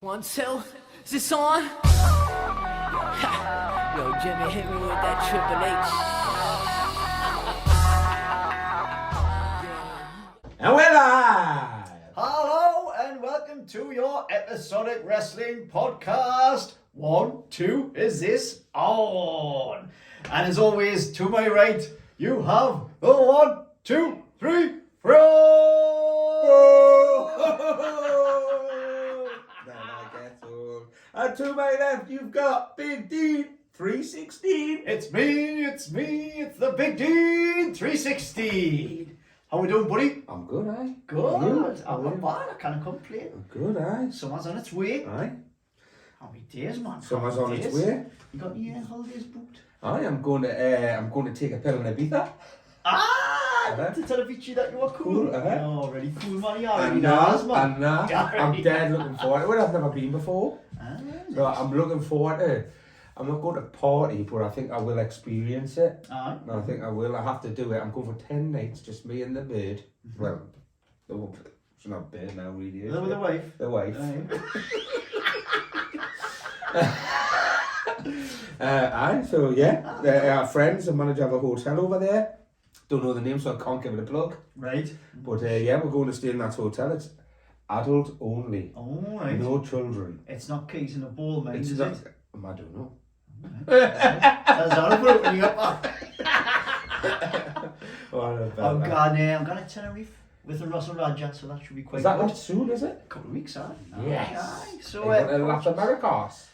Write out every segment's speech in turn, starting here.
1, 2, is this on? Yo, Jimmy, hit me with that Triple H. And we're live! Hello and welcome to your episodic wrestling podcast. 1, 2, is this on? And as always, to my right, you have the 1, 2, 3, And to my left, you've got BigDean 316. It's me, it's the BigDean 316. How we doing, buddy? I'm good, aye. Good. I'm not bad, I can't complain. I'm good, aye. Summer's on its way. Aye. How many days, man? Summer's How on many its days? way. You got any holidays booked? Aye, I'm going to take a pill in Ibiza. To tell Avicii that you are cool. Cool, You're already cool, man. You're already And nice, man. I'm dead looking forward to it. I've never been before. So Nice. I'm looking forward to it. I'm not going to party, but I think I will experience it. Aye. I think I will. I have to do it. I'm going for 10 nights, just me and the bird. Well, it's not bird now, really. Is With the it? wife. The wife. Aye. So yeah, our friends and manager of a hotel over there. Don't know the name, so I can't give it a plug. Right. But yeah, we're going to stay in that hotel. It's adult only, Oh, right. no children. It's not keys in a ball, mate, It's is not. it? I don't know. That's all about when you got back. I'm going to Tenerife with the Russell Raja, so that should be quite Is that good. not soon? Is it? A couple of weeks, aye? Yes. Aye. So, Are you going to Latin Americas?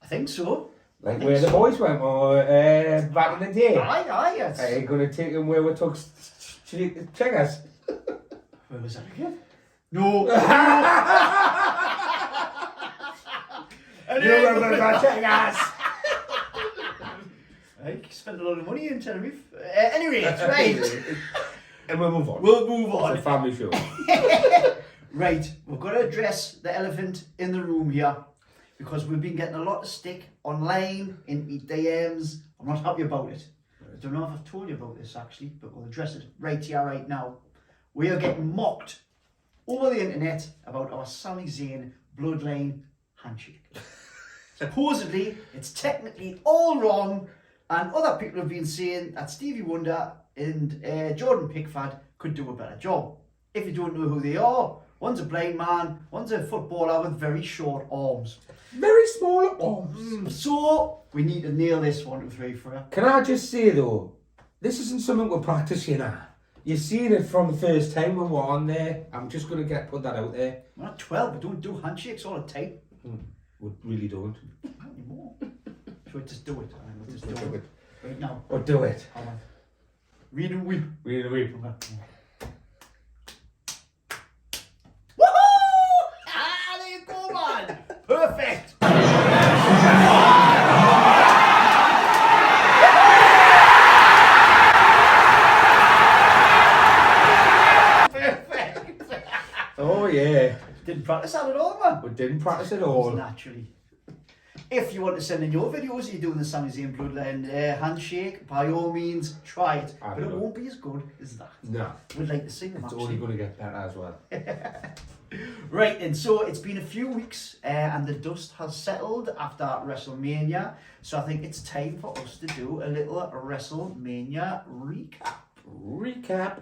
I think so. Like where the boys went, or back in the day? Aye, yes. Are you going to take them where we took checkers? Where was that again? No. You remember about checkers? I spent a lot of money in Tenerife. Anyway, it's right. And we'll move on. We'll move It's on. a family show. Right, we've got to address the elephant in the room here because we've been getting a lot of stick online, in my DMs. I'm not happy about it. I don't know if I've told you about this actually, but we'll address it right here, right now. We are getting mocked over the internet about our Sami Zayn bloodline handshake. Supposedly, it's technically all wrong, and other people have been saying that Stevie Wonder and Jordan Pickford could do a better job. If you don't know who they are, one's a blind man, one's a footballer with very short arms. Very small arms. So, we need to nail this 1, 2, 3 for you. Can I just say though, this isn't something we're practicing at. You've seen it from the first time when we're on there. I'm just going to put that out there. We're not 12, we don't do handshakes all the time. We really don't. Not anymore. Should we just do it? We'll just do it. Right now. Or do it. Come on. Read and weep. Read and weep. Woohoo! Ah, there you go, man. Perfect. Perfect. Oh yeah. Didn't practice that at all, man. We didn't practice it all. Naturally. If you want to send in your videos, you're doing the Sami Zayn bloodline handshake, by all means, try it. I But it don't know. won't be as good as that. No. We'd like to see them It's actually. only going to get better as well. Right, and so it's been a few weeks and the dust has settled after WrestleMania. So I think it's time for us to do a little WrestleMania recap. Recap.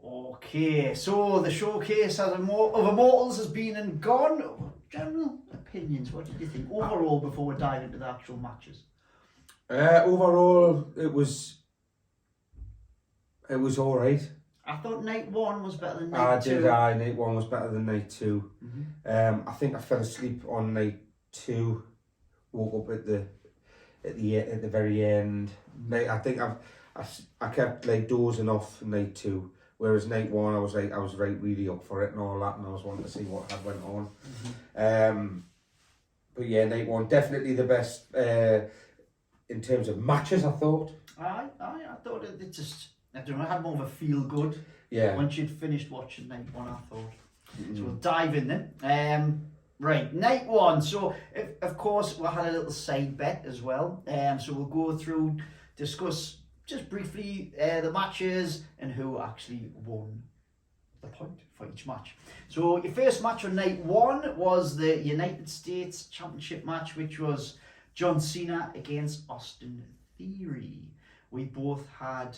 Okay, so the showcase of Immortals has been and gone. General opinions, what did you think overall before we dive into the actual matches? Overall, it was all right. I thought night 1 was better than night 2. Night 1 was better than night 2. I think I fell asleep on night 2. Woke up at the very end. I think I kept like dozing off night 2. Whereas night 1, I was really up for it and all that, and I was wanting to see what had went on. But yeah, night 1 definitely the best in terms of matches. I thought. I thought it just, I don't know, I had more of a feel good. Yeah. Once you'd finished watching night 1, I thought. So we'll dive in then. Right, night 1. So of course we had a little side bet as well. So we'll go through, discuss just briefly the matches and who actually won the point for each match. So your first match on night 1 was the United States Championship match, which was John Cena against Austin Theory. We both had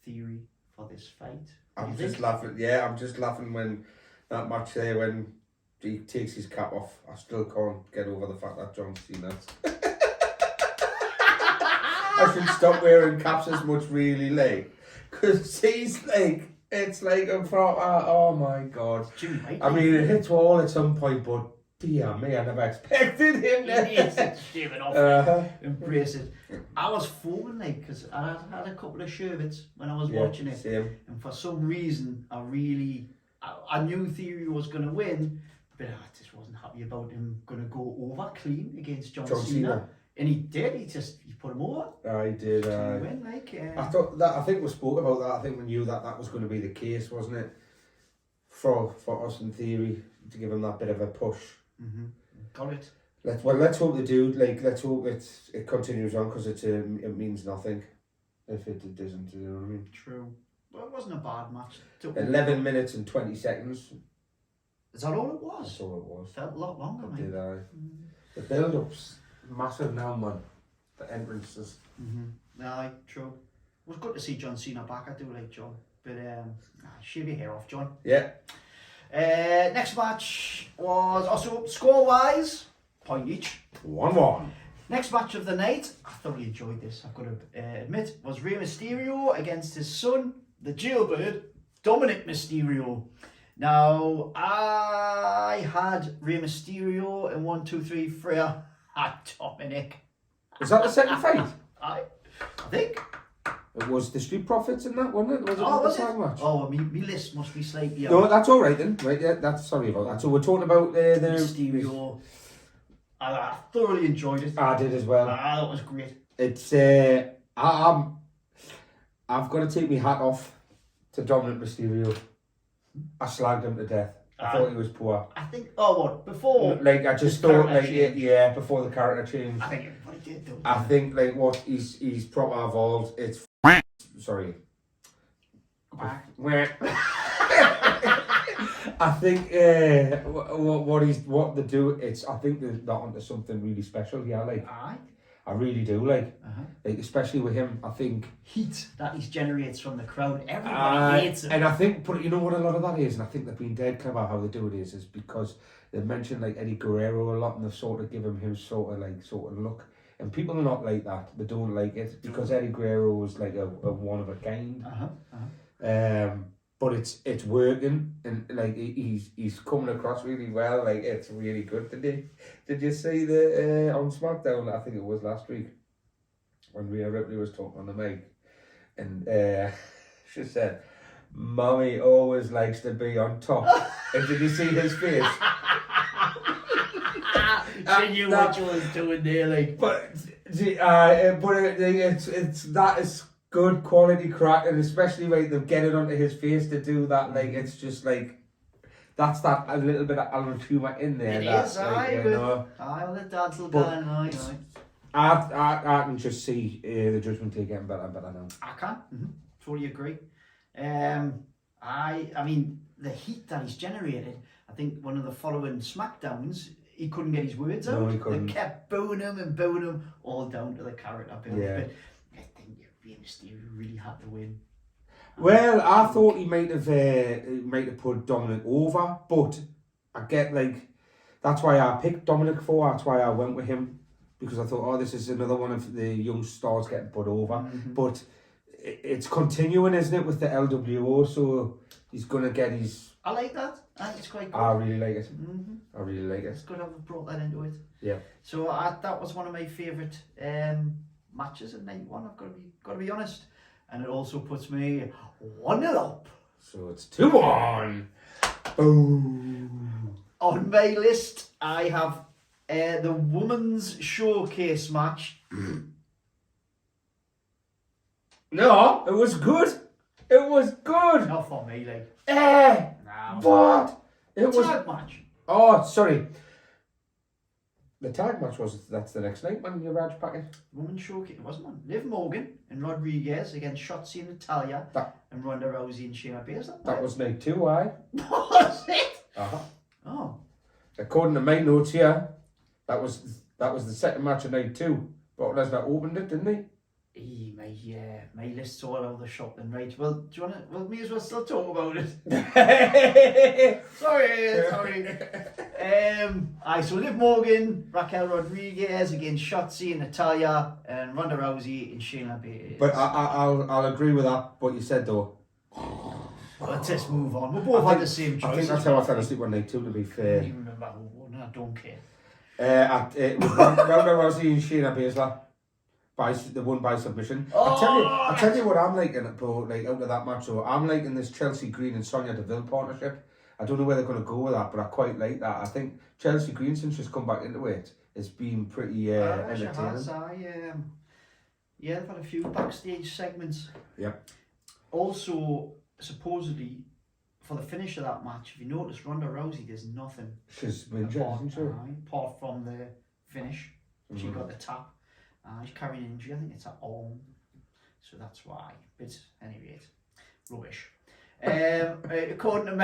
Theory for this fight. I'm just laughing. Yeah, I'm just laughing when that match there, when he takes his cap off. I still can't get over the fact that John Cena's. I should stop wearing caps as much, really, like, because he's like, it's like a proper, oh my god. I mean, it hits all at some point, but dear me, I never expected him to. He needs to shave it off, embrace it. I was foaming, like, because I had a couple of sherbets when I was watching it. Same. And for some reason, I knew Theory was going to win, but I just wasn't happy about him going to go over clean against John Cena. And he did. He put him over. He did. Win, I think we spoke about that. I think we knew that was going to be the case, wasn't it? For Austin Theory to give him that bit of a push. Mm-hmm. Got it. Let's hope they do. Like, let's hope it continues on, because it means nothing if it doesn't. You know what I mean? True. Well, it wasn't a bad match. 11 minutes and 20 seconds. Is that all it was? That's all it was. Felt a lot longer, mate. Did I? The build-up's massive now, man. The entrances. No, true. It was good to see John Cena back. I do like John. But shave your hair off, John. Yeah. Next match was also score-wise, point each. 1-1. Next match of the night, I thoroughly enjoyed this, I've got to admit, was Rey Mysterio against his son, the jailbird, Dominic Mysterio. Now, I had Rey Mysterio in 1, 2, 3, Freya at Dominic. Was that the second fight? I think. It was the Street Profits in that, wasn't it? Was the tag match? Oh, my list must be slightly out. No, that's all right then. Right, yeah, that's sorry about that. So we're talking about the Mysterio. I thoroughly enjoyed it. I did as well. That was great. It's I've got to take my hat off to Dominic Mysterio. I slagged him to death. I thought he was poor. I think. Oh, what before? Like, I just thought, like, yeah, before the character change. I think everybody did though. I think, like, what he's proper evolved. It's sorry. I think what they do, I think they're onto something really special. Yeah, like. Aye. I really do, like especially with him. I think heat that he generates from the crowd, everybody hates him. And I think, but you know what a lot of that is, and I think they've been dead clever how they do it is because they mention like Eddie Guerrero a lot, and they've sort of given him sort of look, and people are not like that. They don't like it because Eddie Guerrero was like a one of a kind. But it's working, and like he's coming across really well. Like, it's really good. Did you see the on SmackDown? I think it was last week when Rhea Ripley was talking on the mic, and she said, "Mommy always likes to be on top." And did you see his face? She knew what you was doing there, like. But it's that is good quality crack, and especially like them getting onto his face to do that. Like, it's just like that's that a little bit of Alan humour in there. It that, is, like, with the dad's little guy, I can just see the Judgment Day getting better and better now. I can, totally agree. I mean, the heat that he's generated. I think one of the following SmackDowns, he couldn't get his words out. No, he couldn't. They kept booing him, all down to the character build. Yeah. But I think Rey Mysterio really had to win. Well, I thought he might have put Dominic over, but I get, like, that's why I picked Dominic for. That's why I went with him, because I thought, this is another one of the young stars getting put over. But it's continuing, isn't it, with the LWO? So he's gonna get his. I like that. I think it's quite good. I really like it. I really like it. It's good to have brought that into it. Yeah. So that was one of my favourite matches at night one. I've got to be honest, and it also puts me 1-0 up. So it's 2-1. Boom. On my list, I have the women's showcase match. No, it was good. It was good. Not for me, like. What? It was tag match. Oh, sorry. The tag match that's the next night, man. Your Raj packet. Women's showcase, it wasn't one. Liv Morgan and Rodriguez against Shotzi and Natalia and Ronda Rousey and Shayna Baszler. That was night 2, aye. Was it? Oh. According to my notes here, that was the second match of night 2. Brock Lesnar opened it, didn't he? My list's all over the shop then, right? Well, do you want to? Well, may as well still talk about it. Sorry. So Liv Morgan, Raquel Rodriguez against Shotzi and Natalia, and Ronda Rousey and Shayna Baszler. But I'll agree with that. What you said though. Let's just move on. We both had the same choice. I think that's how I fell asleep on night 2. To be fair. I don't even remember who won. I don't care. It was Ronda Rousey and Shayna Baszler. They won by submission. I tell you what I'm liking, bro. Like out of that match, so I'm liking this Chelsea Green and Sonya Deville partnership. I don't know where they're going to go with that, but I quite like that. I think Chelsea Green, since she's come back into it, has been pretty entertaining. They've had a few backstage segments. Yeah. Also, supposedly, for the finish of that match, if you notice, Ronda Rousey does nothing. She's injured, isn't she? Apart from the finish, she got the tap. She's carrying an injury. I think it's her arm, so that's why. But anyway, rubbish. According to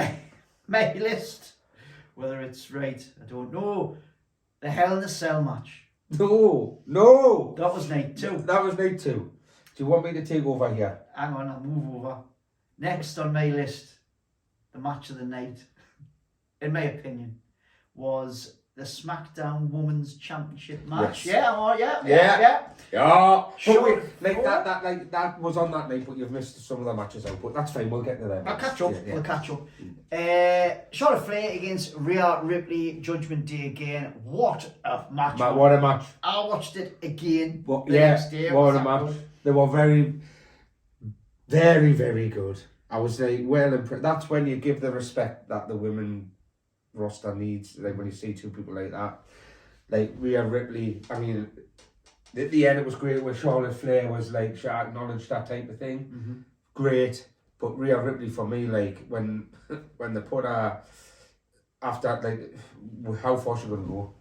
my list, whether it's right, I don't know. The Hell in a Cell match. No. That was night 2. That was night 2. Do you want me to take over here? Hang on, I'll move over. Next on my list, the match of the night, in my opinion, was the SmackDown Women's Championship match. Yes. Yeah. Sure. That was on that night, but you've missed some of the matches out. But that's fine. We'll get to them. We'll catch up. Charlotte Flair against Rhea Ripley. Judgment Day again. What a match! What a match! I watched it again. Next day. What a match! Good? They were very, very, very good. I was like, well impressed. That's when you give the respect that the women roster needs, like when you see two people like that, like Rhea Ripley. I mean, at the end it was great where Charlotte Flair was like, she acknowledged that type of thing. Great. But Rhea Ripley for me, like when they put her after, like how far she gonna go?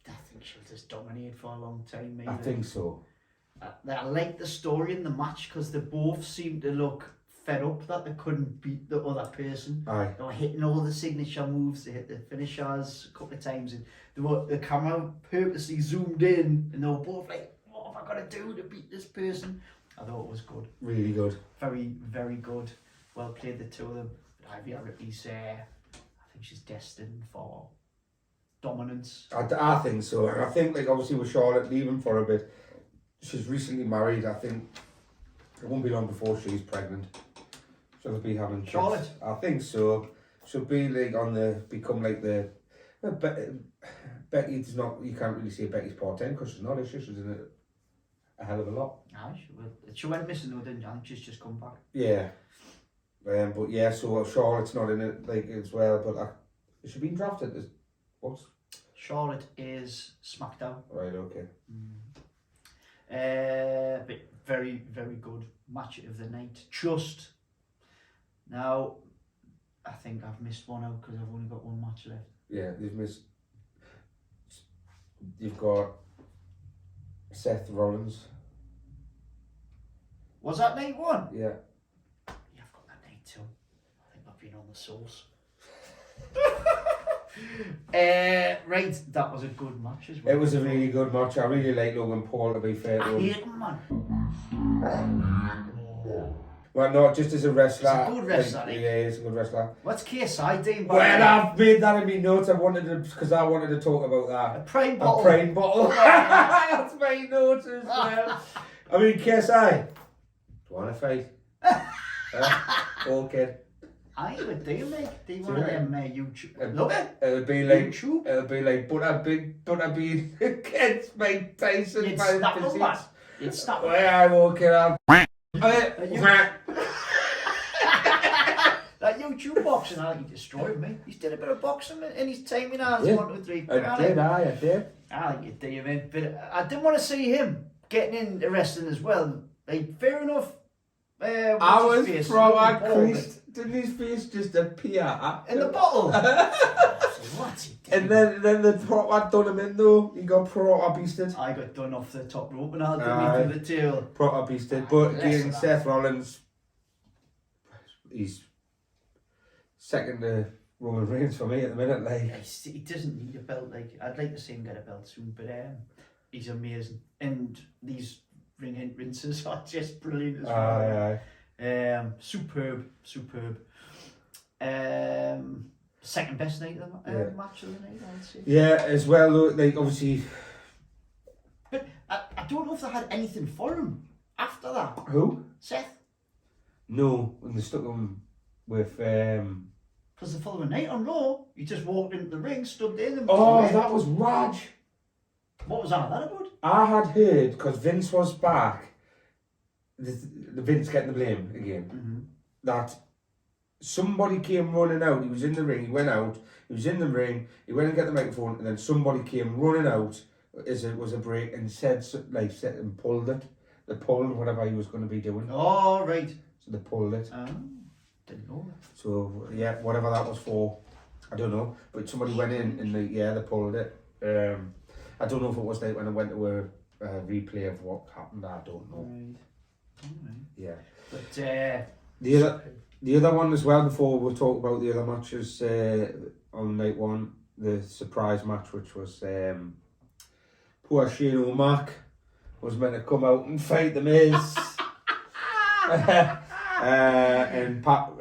I think she'll just dominate for a long time. Maybe. I think so. I like the story in the match because they both seem to look fed up that they couldn't beat the other person. Aye. They were hitting all the signature moves. They hit the finishers a couple of times, and the camera purposely zoomed in, and they were both like, "What have I got to do to beat this person?" I thought it was good. Really good. Very, very good. Well played, the two of them. But Rhea Ripley's, I think she's destined for dominance. I think so, and I think like obviously with Charlotte leaving for a bit, she's recently married. I think it won't be long before she's pregnant. She'll be having kids. Charlotte? I think so. She'll be like become like the. Becky's not. You can't really say Becky's part-time because she's not. She's in it a hell of a lot. Aye, she went missing though, didn't she? I think she's just come back. Yeah. But yeah, so Charlotte's not in it like as well. But has she been drafted as what? Charlotte is SmackDown. Right. Okay. But very, very good match of the night. Just now, I think I've missed one out because I've only got one match left. Yeah, you've got Seth Rollins. Was that night 1? Yeah. Yeah, I've got that night 2. I think I've been on the sauce. Right, that was a good match as well. It was a really good match. I really like Logan Paul, to be fair to him. I hate him, man. Well, not just as a wrestler. He's a good wrestler. Yeah, he's a good wrestler. What's KSI doing? Well, I've made that in my notes. I wanted to talk about that. A prime bottle. A prime bottle. That's my notes as well. I mean, KSI. Do you want to fight? Old kid. I would do, mate. Do you want them YouTube? Look it. It would be like YouTube. It would be like Butterbean against Mike Tyson. You'd snap them, man. You'd snap them. Well, I won't get up. That YouTube boxing, I think he destroyed me. He's did a bit of boxing in his time in ours. Yeah. 1, 2, 3. I did. I think you do, man. But I didn't want to see him getting into wrestling as well. Like, fair enough. I was from a crease. Didn't his face just appear? In the bottle? What's he And doing? then the proper done him in though. He got proper beasted. I got done off the top rope and I Aye. didn't through the tail. Proper beasted. But Less again, of that. Seth Rollins, he's second to Roman Reigns for me at the minute. Like, He doesn't need a belt. Like, I'd like to see him get a belt soon, but he's amazing. And these ring entrances are just brilliant as well. aye. Superb. Second best night of the match of the night, I'd say. Yeah, as well. Like, obviously, But I don't know if they had anything for him after that. who? Seth, No, when they stuck him with. because the following night on Raw, he just walked into the ring, stood there, and Oh, that was Raj. what was that about? I had heard, because Vince was back, the Vince getting the blame again, that somebody came running out. He was in the ring, he went out, he was in the ring, he went and got the microphone, and then somebody came running out as it was a break and said and pulled it. They pulled whatever he was going to be doing. Oh, right. So they pulled it. Didn't know that. So, yeah, whatever that was for, I don't know. But somebody went in and they pulled it. I don't know if it was like when I went to a replay of what happened. I don't know. Right. Yeah. But The other one as well, before we talk about the other matches on night one, the surprise match, which was poor Shane O'Mac was meant to come out and fight the Miz. And Pat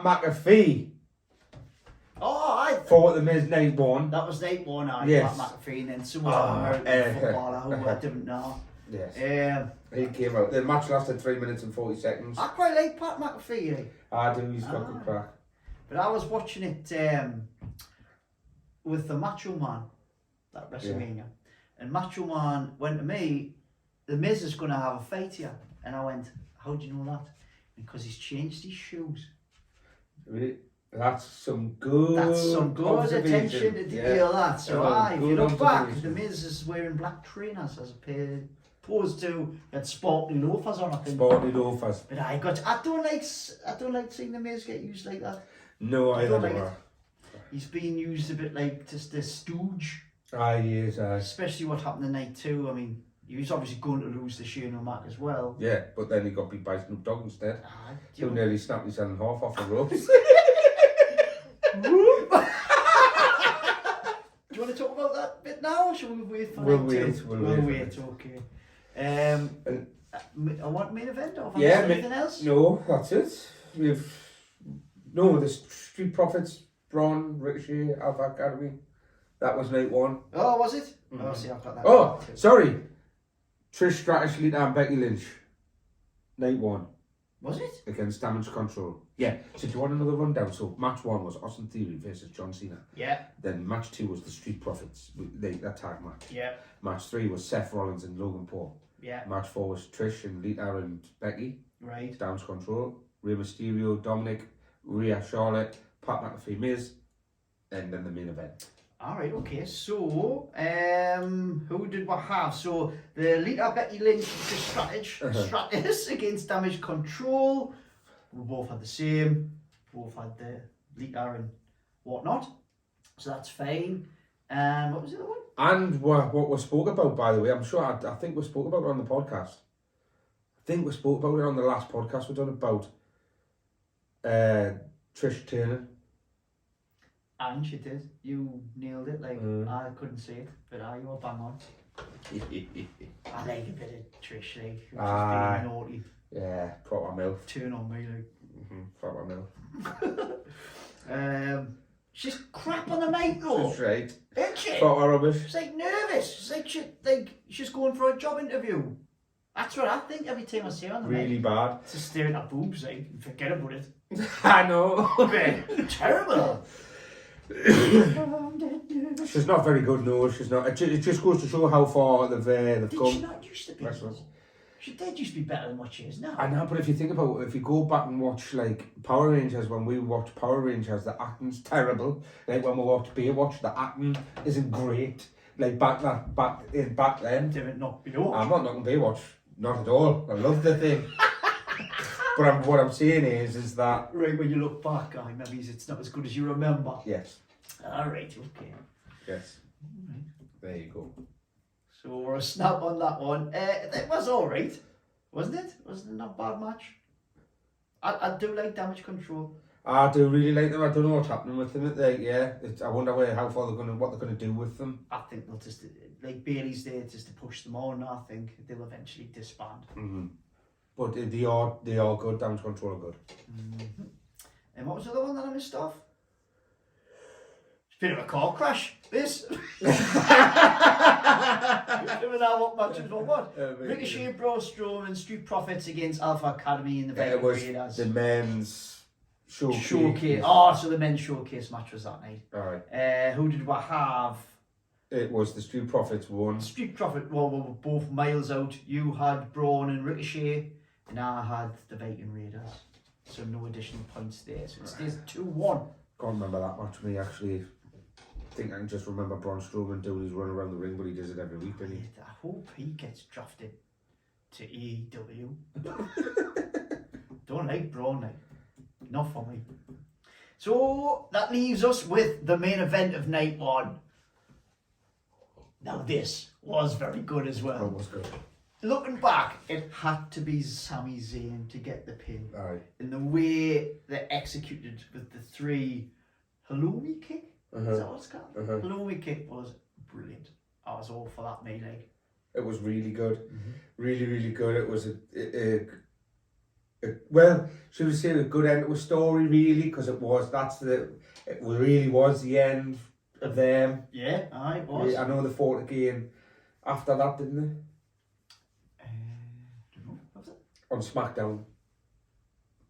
McAfee fought the Miz night one. that was night one, Yes. Pat McAfee, and then some American footballer who I didn't know. Yes. He came out. The match lasted 3 minutes and 40 seconds. I quite like Pat McAfee, I do, he's got good crack. but I was watching it with the Macho Man, that WrestleMania, and Macho Man went to me, the Miz is going to have a fight here, and I went, how do you know that? Because he's changed his shoes. Really? That's some good Attention observation. to detail that. So if you good look back, observation. the Miz is wearing black trainers as opposed to that sparkly loafers on, I think. Sporty loafers. But I don't like seeing the Miz get used like that. No, I don't like know. it. He's being used a bit like just a stooge. Aye, he is, aye. Especially what happened the night two. I mean, he was obviously going to lose to Shane O'Mac as well. Yeah, but then he got beat by Snoop Dogg instead. Do Who nearly snapped his hand in half off the ropes. you want to talk about that bit now, or shall we wait for We'll night wait, two? we'll wait. Okay. I want main event or Yeah, anything else? No, that's it. The Street Profits, Braun, Ricochet, Alpha Academy. That was night one. Oh, was it? Oh, see, I've got that. Oh, sorry. Trish Stratus, Lita and Becky Lynch. Night one. Was it? Against Damage Control. Yeah. So do you want another rundown? So match one was Austin Theory versus John Cena. Yeah. Then match two was the Street Profits, that tag match. Yeah. Match three was Seth Rollins and Logan Paul. Yeah. Match four was Trish and Lita and Becky. Right. Damage Control. Rey Mysterio, Dominic, Rhea, Charlotte, Pat McAfee, Miz, and then the main event. Alright, okay, so who did what have? So the Lita Becky Lynch Stratus against Damage Control. We both had the same. Both had the Lita and whatnot. So that's fine. And what was the other one? And what we spoke about, by the way, I'm sure, I think we spoke about it on the podcast. I think we spoke about it on the last podcast we done about Trish Turner. And she did. You nailed it. Like, I couldn't say it, but you were bang on. I like a bit of Trish, like, she's being naughty. Yeah, proper MILF. Turn on me, like. Proper MILF. She's crap on the mic though. That's right. Isn't she? Proper rubbish. She's like nervous. She's like she's going for a job interview. That's what I think every time I see her on the mic. Really bad. Just staring at boobs, like, and forget about it. I know. Terrible. She's not very good, no, she's not. It just goes to show how far they've Did come. she not used to be? Wrestlers. She did used to be better than what she is now. I know, but if you think about it, if you go back and watch like Power Rangers, when we watch Power Rangers, the acting's terrible. Like when we watch Baywatch, the acting isn't great. Like back then. Did it not be watched? I'm not knocking Baywatch, not at all. I love the thing. But what I'm saying is that Right, when you look back, maybe it's not as good as you remember. yes, Alright, okay. yes. There you go. So we're a snap on that one. It was alright, wasn't it? Wasn't it not a bad match? I do like Damage Control. I do really like them. I don't know what's happening with them. I wonder what they're gonna do with them. I think they'll just, like Bailey's there just to push them on. I think they'll eventually disband. Mm-hmm. But they are good. Damage Control are good. Mm-hmm. And what was the other one that I missed off? It's a bit of a car crash, this. Remember that what match was what? Ricochet, Braun Strowman, Street Profits against Alpha Academy in the It was Raiders. the men's showcase. Oh, so the men's showcase match was that night. Alright. Who did we have? It was the Street Profits one. Street Profit, well, we were both miles out. You had Braun and Ricochet, and I had the Viking Raiders. So no additional points there. So it stays 2-1. Can't remember that much. Me actually, I think I can just remember Braun Strowman doing his run around the ring, but he does it every week, doesn't he? I hope he gets drafted to AEW. Don't like Braun now. Not for me. So that leaves us with the main event of night one. Now this was very good as well. That was good. Looking back, it had to be Sami Zayn to get the pin. Aye. And the way they executed with the 3 halloumi kick, is that what it's called? Halloumi kick was brilliant. I was all for that, me like. It was really good. Really, really good. It was well, should we say a good end to a story, really, because it really was the end of them. Yeah, aye, it was. I know they fought again after that, didn't they? Don't know, was it? On SmackDown.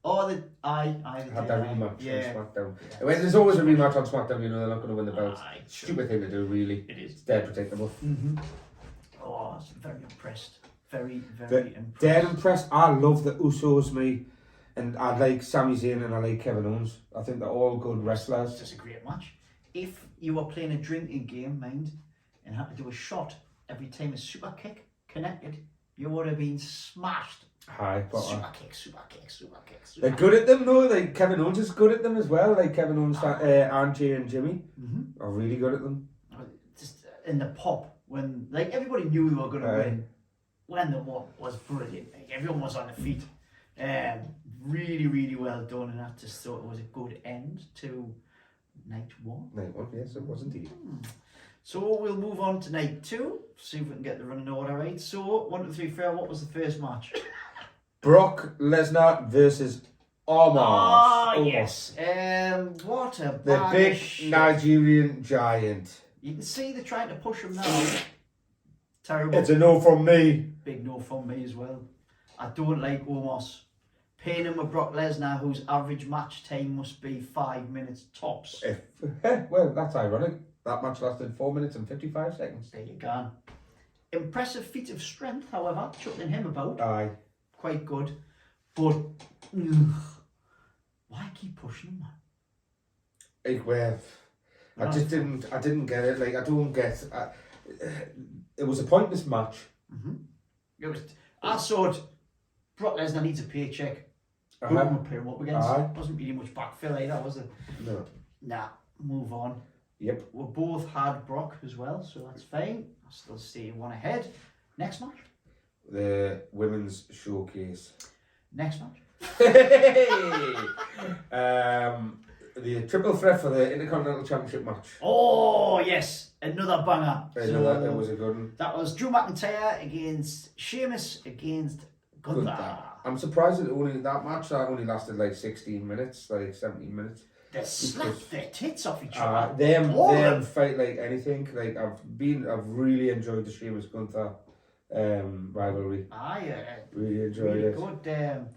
Oh, they Had that rematch yeah. on SmackDown. Yeah. When there's always a rematch on SmackDown, you know they're not going to win the belts. Aye, sure. Stupid thing to do, really. It is. It's dead predictable. Oh, I was very impressed. Very, very Dead impressed. impressed. I love the Usos, me. And I like Sami Zayn and I like Kevin Owens. I think they're all good It's wrestlers. just a great match. If you were playing a drinking game, mind, and had to do a shot every time a super kick connected, you would have been smashed. Hi, but Super kick, super kick, super kick, super they're kick. good at them though. Like Kevin Owens is good at them as well. Like Kevin Owens, Angie and Jimmy are really good at them. Just in the pop, when like everybody knew they were going to win, when the one was brilliant. Like, everyone was on their feet. Really, really well done, and I just thought it was a good end to night one. Night one, yes, it was indeed. So we'll move on to night two, see if we can get the running order right. So 1, 2, 3, 4. What was the first match? Brock Lesnar versus Omos. Oh yes. What a The bag big of shit. Nigerian giant. You can see they're trying to push him now. Terrible. It's a no from me. Big no from me as well. I don't like Omos. Paying him with Brock Lesnar, whose average match time must be 5 minutes tops. Well, that's ironic. That match lasted 4 minutes and 55 seconds. There you go. Impressive feat of strength, however, chucking him about. Aye. Quite good. But why keep pushing him, man? Well, I didn't get it. Like, I don't get it was a pointless match. I thought Brock Lesnar needs a paycheck. Who am I pairing up against? Wasn't really much backfill either, was it? No. Nah, move on. Yep. We both had Brock as well, so that's fine. I still stay one ahead. Next match. The women's showcase. Next match. The triple threat for the Intercontinental Championship match. Oh yes, another banger. That was a good one. That was Drew McIntyre against Sheamus against Gunther. I'm surprised that that match only lasted like 16 minutes, like 17 minutes. They slapped their tits off each other. Them fight like anything. Like I've really enjoyed the Sheamus Gunther rivalry. Really enjoyed really it. Good.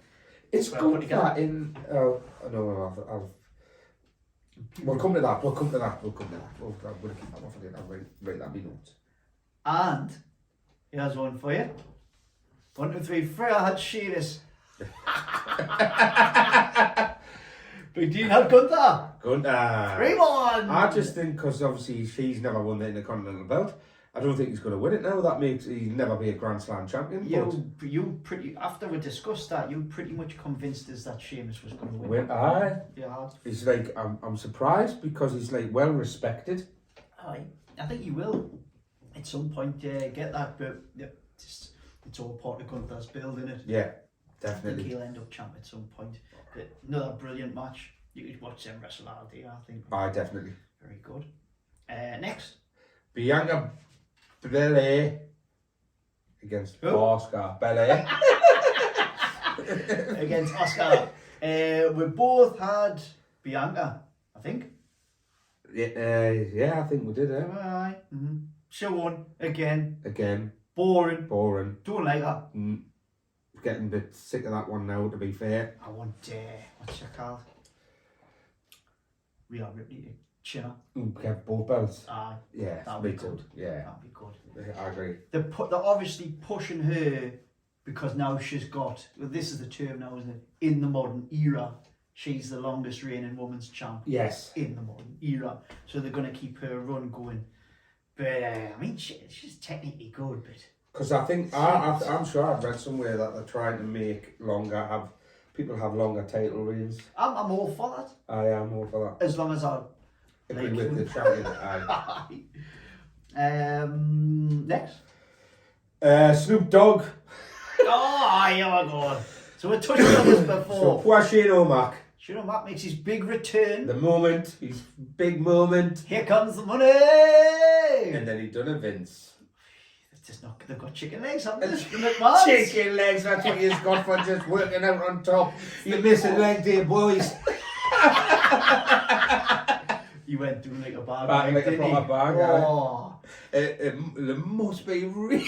It's good that in. Oh no, we'll come to that. We'll come to that. I'm gonna keep that one for later. I'll write that in my notes. And here's one for you. 1, 2, 3, 4. I had Sheamus. BigDean had Gunther. 3-1. I just think because obviously she's never won the Intercontinental belt, I don't think he's going to win it now. That makes he'll never be a Grand Slam champion. You pretty after we discussed that, you pretty much convinced us that Sheamus was going to win. Aye. Yeah. He's like I'm surprised because he's like well respected. Aye. I think he will at some point get that, but yeah, it's all part of Gunther's build, isn't it? Yeah, I think definitely. he'll end up champ at some point. But another brilliant match. You could watch them wrestle all day, I think. Aye, definitely. Very good. Next. Bianca Belair against Who? Oscar Belair. Against Oscar. We both had Bianca, I think. Yeah, I think we did. Aye. Mm-hmm. She won again. Again, Boring. Don't like her. Getting a bit sick of that one now. To be fair, I want what's she called? Rhea Ripley to chin her. get both belts. Aye. Yeah, That'd me be too. good. Yeah, That'd be good. I agree. They're obviously pushing her because now she's got. Well, this is the term now, isn't it? In the modern era, she's the longest reigning women's champ. Yes. In the modern era, so they're going to keep her run going. But I mean, she's technically good, but. Because I think I'm sure I've read somewhere that they're trying to make people have longer title reigns. I'm all for that. I am all for that. As long as I Agree like with him. the champion. Aye. Next. Snoop Dogg. Oh, here we go. So we touched on this So before. poor Shane O'Mac. Shane Mac makes his big return. His big moment. Here comes the money. And then he done a Vince. It's just not. They've got chicken legs, haven't they? The McMahons. Chicken legs, that's what you've got for just working out on top. You're missing leg day, boys. He went through like a bag. Back like a didn't he? proper bag, Oh. It must be really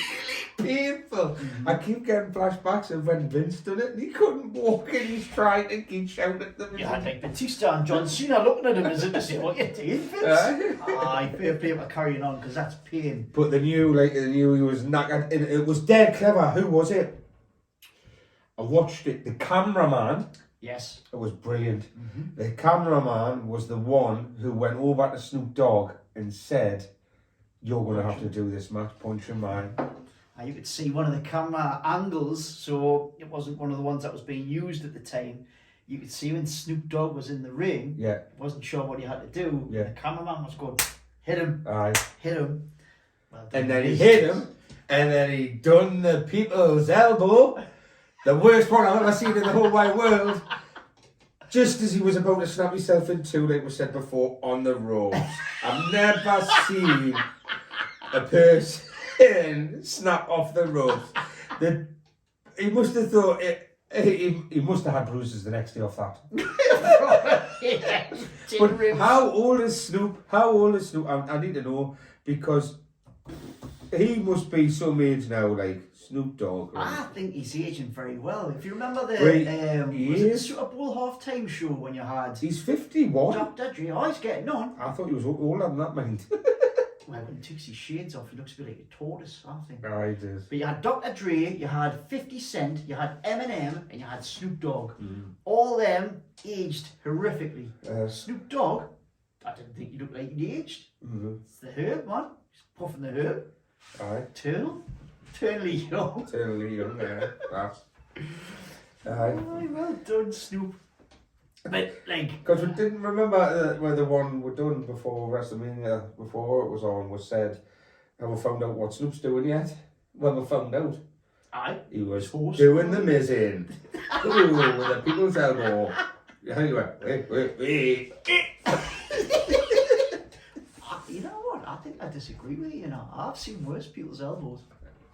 painful. I keep getting flashbacks of when Vince done it and he couldn't walk and he's trying to keep shouting at them. You had like Batista and John Cena looking at him as if to say, what you doing, Vince? Aye, fair play for carrying on because that's pain. But they knew he was knackered. And it was dead clever. Who was it? I watched it. The cameraman. Yes. It was brilliant. The cameraman was the one who went over to Snoop Dogg and said, "You're going to have to do this match, punch your man." You could see one of the camera angles, so it wasn't one of the ones that was being used at the time. You could see when Snoop Dogg was in the ring, Yeah. wasn't sure what he had to do. Yeah. The cameraman was going, hit him, Aye. hit him. Well done, And then he mate. hit him, and then he done the people's elbow. The worst one I've ever seen in the whole wide world. Just as he was about to snap himself in two, like we said before, on the ropes. I've never seen a person snap off the ropes. He must have thought he must have had bruises the next day off that. Yeah. But how old is Snoop? I need to know because he must be some age now, like Snoop Dogg. Right? I think he's aging very well. If you remember the He was it the is. Super Bowl halftime show when you had He's 51. Dr. Dre, oh, he's getting on. I thought he was older than that, mind. Well, when he takes his shades off, he looks a bit like a tortoise, I think. I did. But you had Dr. Dre, you had 50 Cent, you had Eminem, and you had Snoop Dogg. All them aged horrifically. Snoop Dogg, I didn't think he looked like he aged. It's the herb, man. He's puffing the herb. Aye. Eternally young. Totally young, yeah. That's. Aye. Aye, well done, Snoop. But, like, Because we didn't remember where the one we done before WrestleMania, before it was on, was said, have we found out what Snoop's doing yet? When we found out, aye. he was Horse. doing the mizzing. Ooh, with a people's elbow. Anyway, wait. You know what? I think I disagree with you, you know. I've seen worse people's elbows.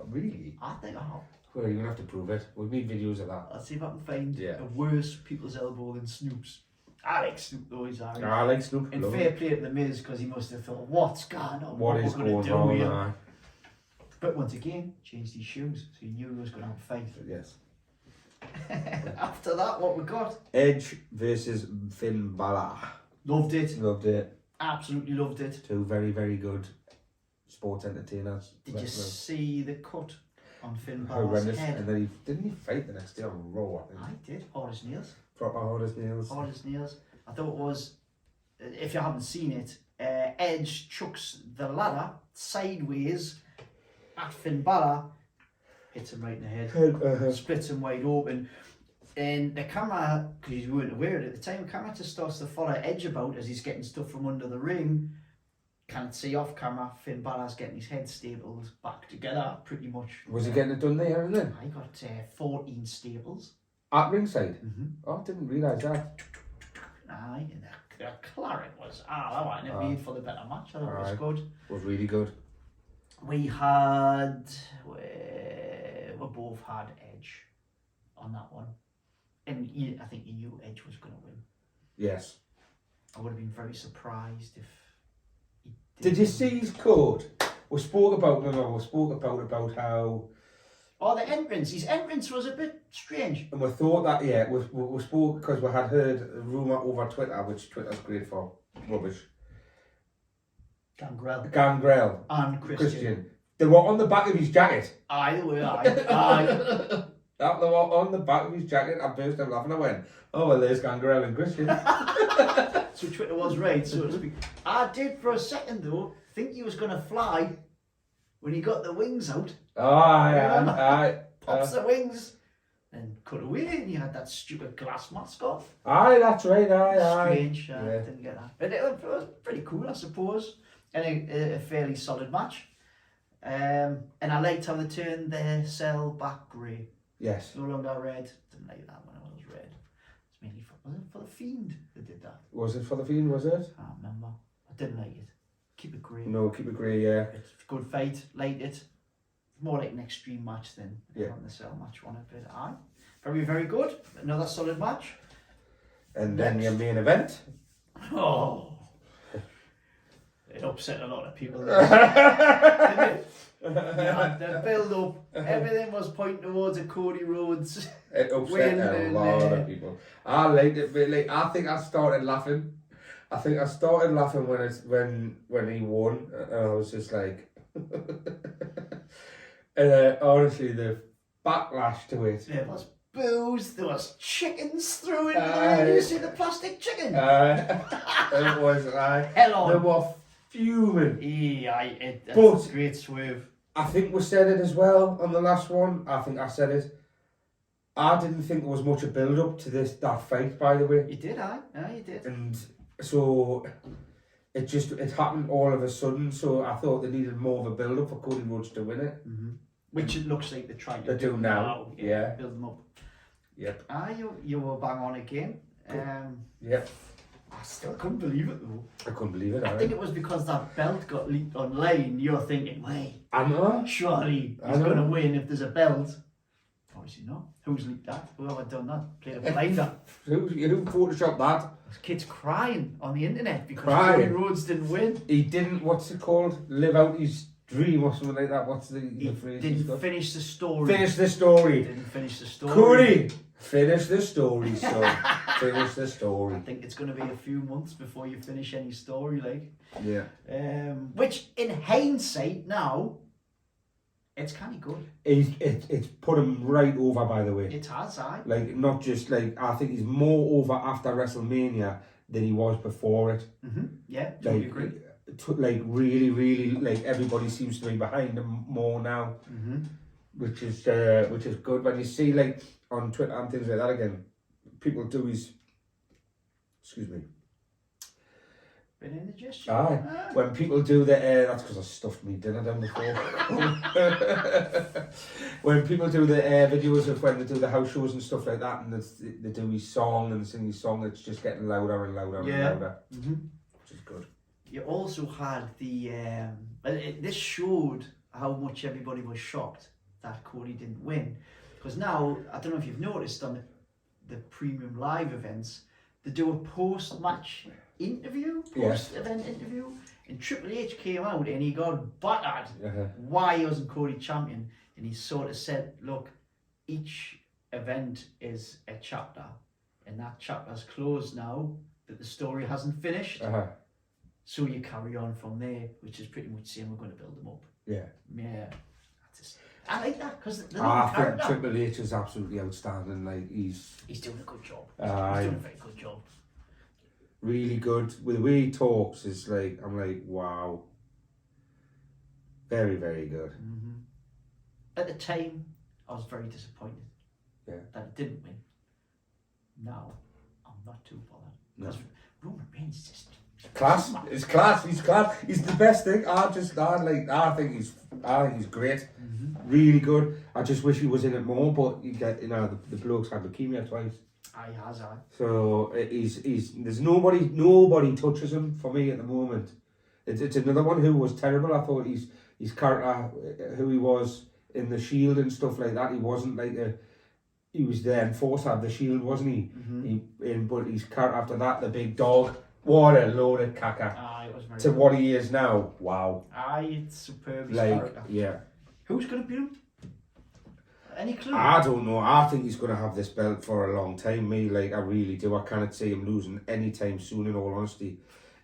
Really? I think I have. Well, you're going to have to prove it. We need videos of that. I'll see if I can find Yeah. a worse people's elbow than Snoop's. I like Snoop though, he's alright. I like Snoop. And love fair it. play to The Miz, because he must have thought, what's going on? What is we're gonna going do on? here? Aye. But once again, changed his shoes, so he knew he was going to have a fight. Yes. After that, what we got? Edge versus Finn Balor. Loved it. Loved it. Absolutely loved it. Two very, very good sports entertainers. Did you wrestlers. see the cut on Finn Balor's Horrendous. head? And then didn't he fight the next day on Raw, I think. I did. Hard as nails. Proper hard as nails. Hard as nails. I thought it was, if you haven't seen it, Edge chucks the ladder sideways at Finn Balor, hits him right in the head, splits him wide open. And the camera, because you weren't aware of it at the time, the camera just starts to follow Edge about as he's getting stuff from under the ring. Can't see off camera, Finn Balor's getting his head stapled back together, pretty much. Was he getting it done there and then? I got 14 staples. At ringside? Mm-hmm. Oh, I didn't realise that. Aye, and the claret was, I wanted it made for the better match. I thought it was good. It was really good. We had, we both had Edge on that one. And I think you knew Edge was going to win. Yes. I would have been very surprised if he Did you see his code? We spoke about about how... Oh, the entrance. His entrance was a bit strange. And we thought that, yeah, we spoke because we had heard a rumour over Twitter, which Twitter's great for. Rubbish. Gangrel. And Christian. They were on the back of his jacket. Aye, aye. They were on the back of his jacket. I burst out laughing. I went, oh, well, there's Gangrel and Christian. So Twitter was right, so to speak. I did for a second, though, think he was going to fly when he got the wings out. Oh, aye. Pops the wings and cut away, and he had that stupid glass mask off. Aye, that's right, aye. Strange, didn't get that. But it was pretty cool, I suppose. And a fairly solid match. And I liked how they turned their cell back grey. Yes. No longer red. Didn't like that when it was red. It's mainly was it for the Fiend that did that? Was it for the Fiend, was it? I can't remember. I didn't like it. Keep it grey. No, keep it grey, yeah. It's a good fight, liked it. More like an extreme match than on the cell match one a bit. Aye. Very, very good. Another solid match. And then your main event. Oh. It upset a lot of people. Didn't it? The build up, everything was pointing towards a Cody Rhodes. It upset a lot of people. I liked it, but like I think I started laughing. when he won, and I was just like, honestly, the backlash to it. There was booze, there was chickens thrown in there. Did you see the plastic chicken? It was hell on. They were fuming. Yeah, that's But a great swerve. I think we said it as well on the last one. I think I said it. I didn't think there was much a build up to that fight, by the way. You did, aye, you did. And so it happened all of a sudden. So I thought they needed more of a build up for Cody Rhodes to win it. Mm-hmm. Which it looks like they're trying to do now. Yeah. Build them up. Yep. You were bang on again. Yep. I still couldn't believe it though. I couldn't believe it. I think it was because that belt got leaked online. You're thinking, wait, I know. surely he's going to win if there's a belt. Obviously not. Who's leaked that? Whoever done that? Played a blinder. Who photoshopped that? There's kids crying on the internet because Crying. Cody Rhodes didn't win. He didn't, what's it called? Live out his dream or something like that. What's the phrase? Didn't finish the story. Finish the story. Didn't finish the story. Cody, finish the story, son. Finish the story. I think it's going to be a few months before you finish any story, like. Yeah. Which, in hindsight, now, it's kind of good. It's put him right over, by the way. It has, aye. Like, not just like, I think he's more over after WrestleMania than he was before it. Mm-hmm. Yeah, totally agree. Like, really, really, like, everybody seems to be behind him more now. Mm-hmm. Which is good. When you see, like, on Twitter and things like that again, people do his... Excuse me. Been indigestion. Aye. When people do the that's because I stuffed me dinner down before. When people do the videos of when they do the house shows and stuff like that, and they do his song and sing his song, it's just getting louder and louder and louder. Mm-hmm. Which is good. You also had the this showed how much everybody was shocked that Cody didn't win, because now I don't know if you've noticed on the premium live events, they do a post-match interview, post-event interview, and Triple H came out and he got battered. Why wasn't Cody champion? And he sort of said, look, each event is a chapter, and that chapter's closed now, that the story hasn't finished. So you carry on from there, which is pretty much saying we're going to build them up. Yeah. I like that, because I think Triple H is absolutely outstanding. Like, he's doing a good job. He's doing a very good job. really good. With the way he talks, it's like, I'm like, wow. Very, very good. Mm-hmm. At the time, I was very disappointed that it didn't win. Now, I'm not too bothered. Because Roman Reigns is just... Class. It's class. He's class. He's the best thing. I think he's great. Mm-hmm. Really good. I just wish he was in it more, but the bloke's had leukemia twice. Aye, has I. So there's nobody touches him for me at the moment. It's another one who was terrible. I thought his character, who he was in the Shield and stuff like that, he wasn't like he was the enforcer of the Shield, wasn't he? Mm-hmm. But his character after that, the big dog, what a load of caca. Aye, it was very To what he is now, wow. Aye, it's superb. Like, yeah. Who's going to beat him? Any clue? I don't know. I think he's going to have this belt for a long time. I really do. I cannot see him losing anytime soon, in all honesty.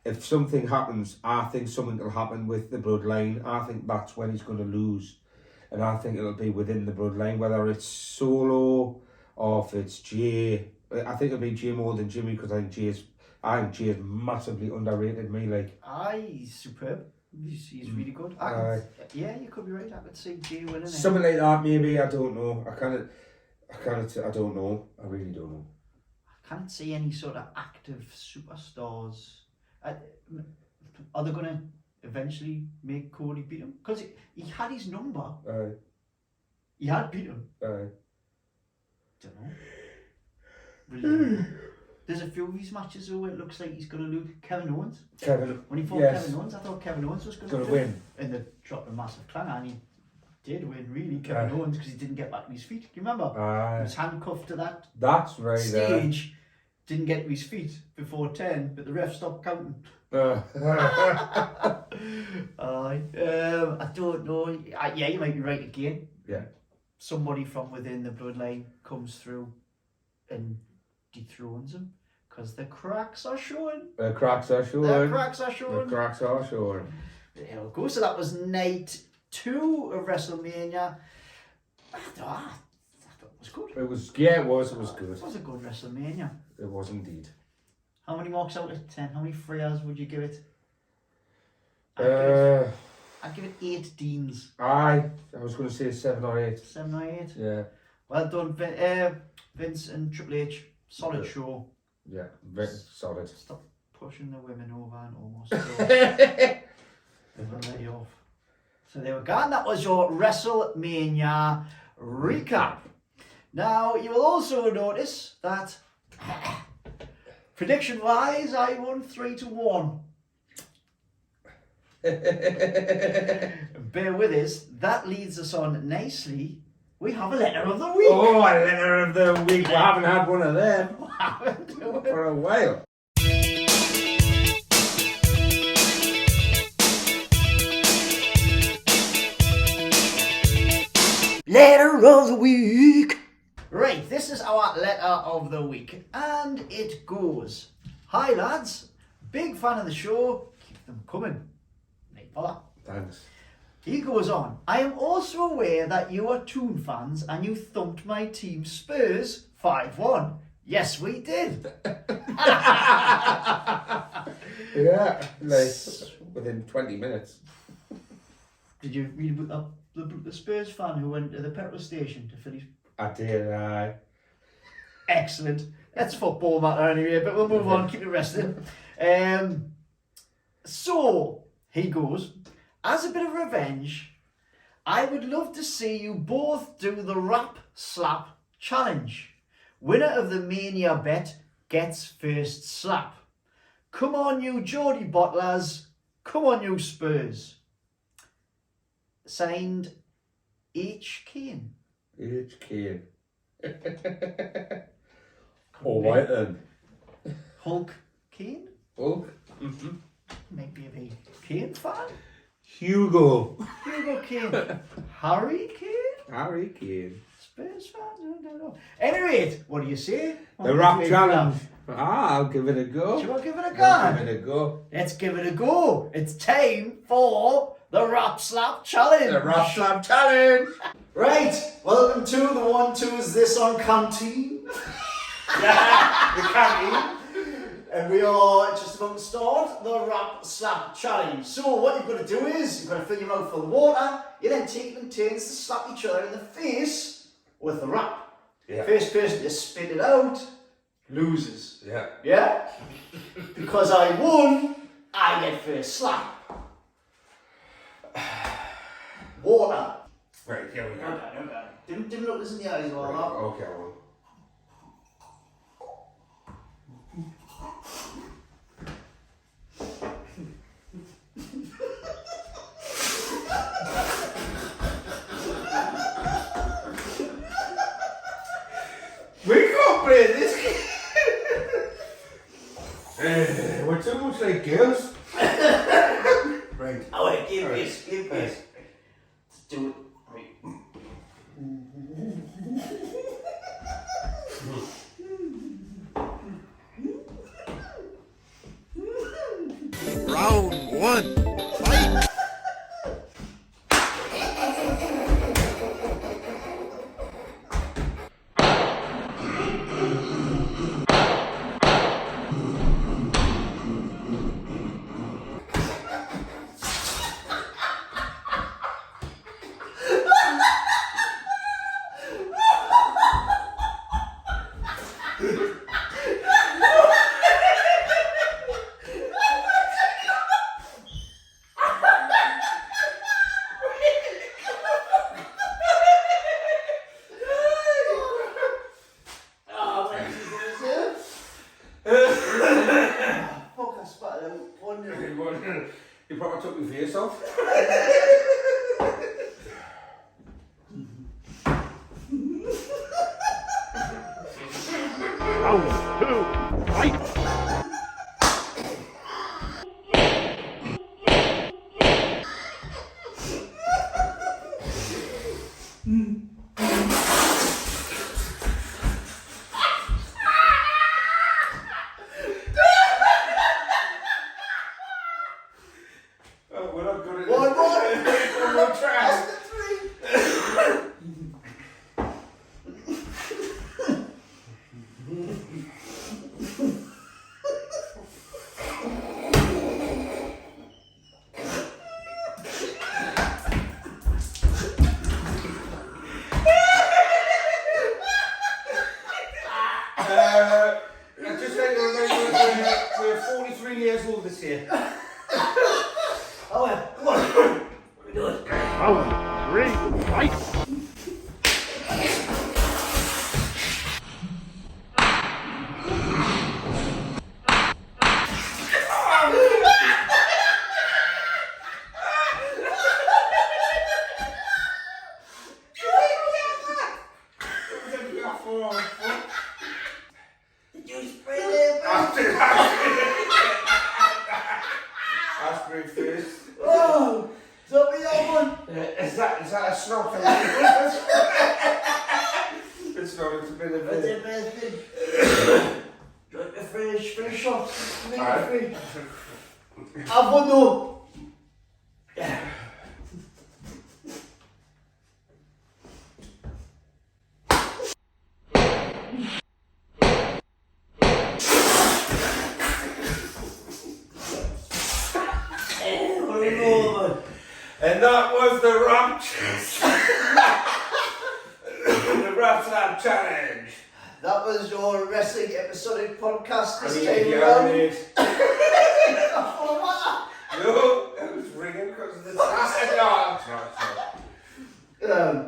If something happens, I think something will happen with the bloodline. I think that's when he's going to lose. And I think it'll be within the bloodline, whether it's Solo or if it's Jay. I think it'll be Jay more than Jimmy, because I think Jay's massively underrated me. Aye, he's superb. He's really good. Yeah, you could be right. I could see Jay winning. Something like that, maybe. I don't know. I don't know. I really don't know. I can't see any sort of active superstars. Are they going to eventually make Cody beat him? Because he had his number. He had beat him. Don't know. Really. There's a few of these matches where it looks like he's going to lose. Kevin Owens. When he fought Kevin Owens, I thought Kevin Owens was going to win. And they dropped a massive clanger, and he did win, really, Kevin Owens, because he didn't get back to his feet. Do you remember? He was handcuffed to that stage, didn't get to his feet before 10, but the ref stopped counting. I don't know. Yeah, you might be right again. Yeah. Somebody from within the bloodline comes through and dethrones him, because the cracks are showing. The cracks are showing. There we go. So that was night 2 of Wrestlemania. I thought it was good. It was good. It was a good Wrestlemania. It was indeed. How many marks out of 10? How many Freyas would you give it? I'd give it 8 Deans. I was going to say 7 or 8. 7 or 8? Yeah. Well done, Vince and Triple H. Solid show. Yeah, very solid. Stop pushing the women over and almost let you off. So there we go, and that was your WrestleMania recap. Now, you will also notice that prediction-wise, I won 3-1. Bear with us, that leads us on nicely. We have a letter of the week. Oh, a letter of the week. We haven't had one of them for a while. Letter of the week. Right, this is our letter of the week, and it goes: Hi lads, big fan of the show. Keep them coming. Night fella. Thanks. He goes on, I am also aware that you are Toon fans and you thumped my team Spurs 5-1. Yes, we did. Yeah, like within 20 minutes. Did you read about the Spurs fan who went to the petrol station to fill his... I did, Excellent. That's football matter anyway, but we'll move on, keep it resting. So, he goes... As a bit of revenge, I would love to see you both do the Wrap Slap challenge. Winner of the Mania bet gets first slap. Come on you Geordie bottlers, come on you Spurs. Signed H. Kane. H. Kane. All right then. Hulk Kane? Hulk? Mm-hmm. Maybe a Kane fan? Hugo Kane. Harry Kane? Harry Kane. Spurs fan? I don't know. Anyway, what do you say? The Wrap Challenge. I'll give it a go. Shall I give it a go? I'll give it a go. Let's give it a go. It's time for the Wrap Slap Challenge. The Wrap Slap Challenge. Right, welcome to the 1-2 Is This on Canteen. Yeah, the canteen. And we are just about to start the Wrap Slap challenge. So what you've got to do is, you've got to fill your mouth full of water, you then take it in turns to slap each other in the face with the wrap. Yeah. First person to spit it out loses. Yeah. Yeah? Because I won, I get first slap. Water. Right, here we go. Okay. Didn't look this in the eyes while Right, okay, well. We can't play this game. We're too much like girls. Right. Oh wait, give this. Let's do it. Right. Round one, fight! Fuck, I spat it out. 1-0. You probably took your face off. Round two, fight! Oh, we're not good at One this. more. One more try. Just like to remember, we're 43 years old this year. Oh well, come on. We do it. Round three, fight! Did you spray there, bro? Aspirin first. Oh, so we all won. Is that a snort? It's not, it's a bit of That's a... the best thing. Drink the fresh shot. Make it free. Have one though. Yeah. And that was the Wrap the Wrap Slap challenge. That was your wrestling episodic podcast I this mean, time yeah, around. it. Oh, No, it was ringing because of the no, it's not.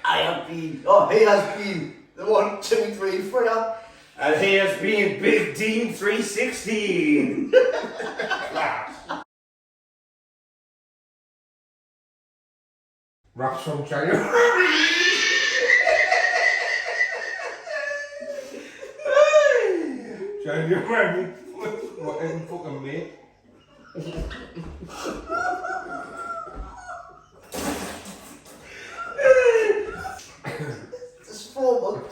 I have been, oh, he has been the 1, 2, 3 Freya. And he has been BigDean 316. Raps from January. January. What in fucking May? This formal.